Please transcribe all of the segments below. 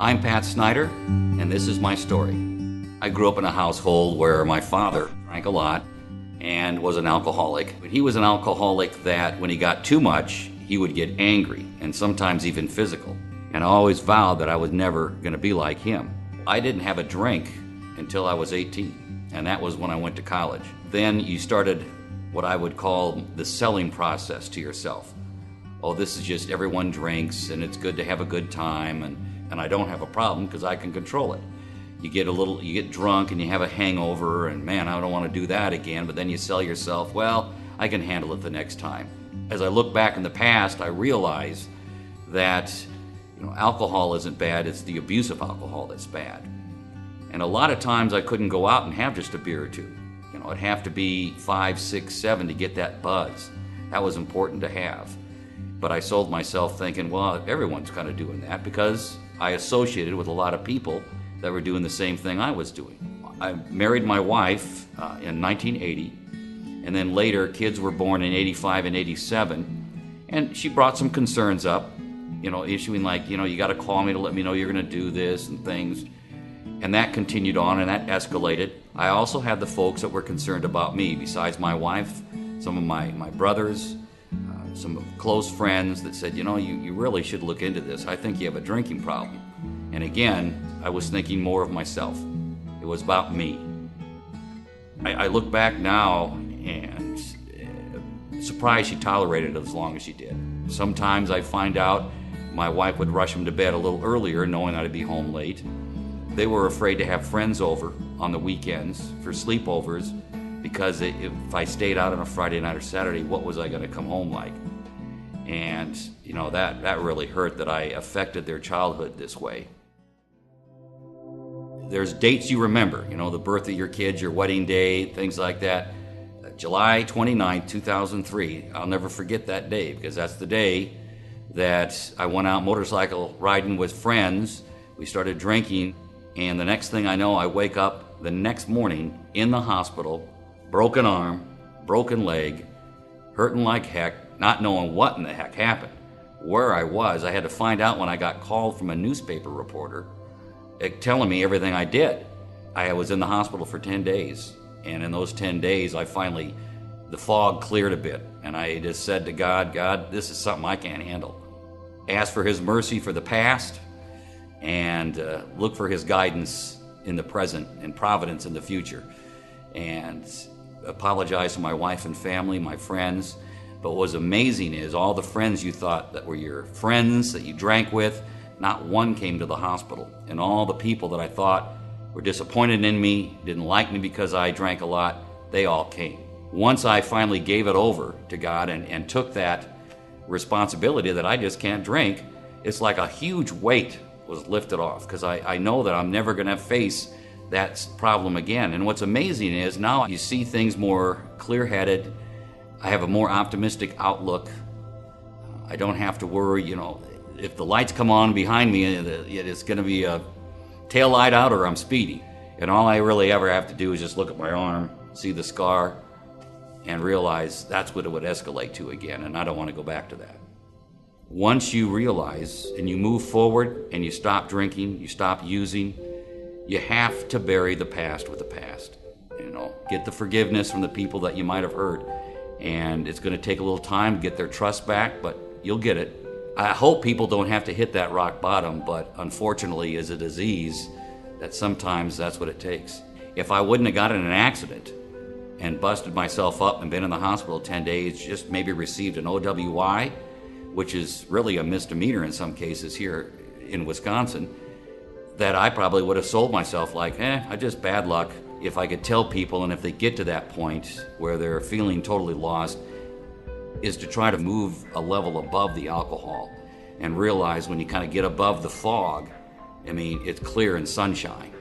I'm Pat Snyder, and this is my story. I grew up in a household where my father drank a lot and was an alcoholic. He was an alcoholic that when he got too much, he would get angry and sometimes even physical. And I always vowed that I was never going to be like him. I didn't have a drink until I was 18, and that was when I went to college. Then you started what I would call the selling process to yourself. Oh, this is just everyone drinks, and it's good to have a good time, and I don't have a problem because I can control it. You get drunk and you have a hangover, and man, I don't want to do that again, but then you sell yourself, well, I can handle it the next time. As I look back in the past, I realize that alcohol isn't bad, it's the abuse of alcohol that's bad. And a lot of times I couldn't go out and have just a beer or two. It'd have to be 5, 6, 7 to get that buzz. That was important to have. But I sold myself thinking, well, everyone's kind of doing that, because I associated with a lot of people that were doing the same thing I was doing. I married my wife in 1980, and then later kids were born in 85 and 87, and she brought some concerns up, issuing like, you got to call me to let me know you're going to do this and things. And that continued on, and that escalated. I also had the folks that were concerned about me, besides my wife, some of my brothers, some close friends that said, you really should look into this. I think you have a drinking problem. And again, I was thinking more of myself. It was about me. I look back now and surprised she tolerated it as long as she did. Sometimes I find out my wife would rush him to bed a little earlier, knowing I'd be home late. They were afraid to have friends over on the weekends for sleepovers, because if I stayed out on a Friday night or Saturday, what was I going to come home like? And, that really hurt, that I affected their childhood this way. There's dates you remember, the birth of your kids, your wedding day, things like that. July 29, 2003, I'll never forget that day, because that's the day that I went out motorcycle riding with friends. We started drinking, and the next thing I know, I wake up the next morning in the hospital, broken arm, broken leg, hurting like heck, not knowing what in the heck happened. Where I was, I had to find out when I got called from a newspaper reporter telling me everything I did. I was in the hospital for 10 days, and in those 10 days, the fog cleared a bit, and I just said to God, this is something I can't handle. Ask for His mercy for the past, and look for His guidance in the present and providence in the future. And apologize to my wife and family, my friends. But what was amazing is all the friends you thought that were your friends that you drank with, not one came to the hospital. And all the people that I thought were disappointed in me, didn't like me because I drank a lot, they all came. Once I finally gave it over to God and took that responsibility that I just can't drink, it's like a huge weight was lifted off, because I know that I'm never going to face that problem again. And what's amazing is now you see things more clear-headed. I have a more optimistic outlook. I don't have to worry, if the lights come on behind me, it's going to be a tail light out or I'm speeding. And all I really ever have to do is just look at my arm, see the scar, and realize that's what it would escalate to again, and I don't want to go back to that. Once you realize and you move forward and you stop drinking, you stop using, you have to bury the past with the past. Get the forgiveness from the people that you might have hurt. And it's going to take a little time to get their trust back, but you'll get it. I hope people don't have to hit that rock bottom, but unfortunately, is a disease that sometimes that's what it takes. If I wouldn't have gotten in an accident and busted myself up and been in the hospital 10 days, just maybe received an OWI, which is really a misdemeanor in some cases here in Wisconsin, that I probably would have sold myself like, I just bad luck. If I could tell people, and if they get to that point where they're feeling totally lost, is to try to move a level above the alcohol and realize when you kind of get above the fog, it's clear and sunshine.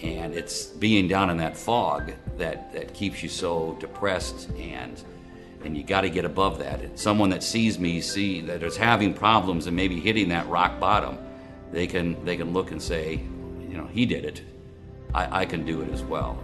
And it's being down in that fog that keeps you so depressed, and you got to get above that. And someone that sees me, that is having problems and maybe hitting that rock bottom, they can look and say, he did it. I can do it as well.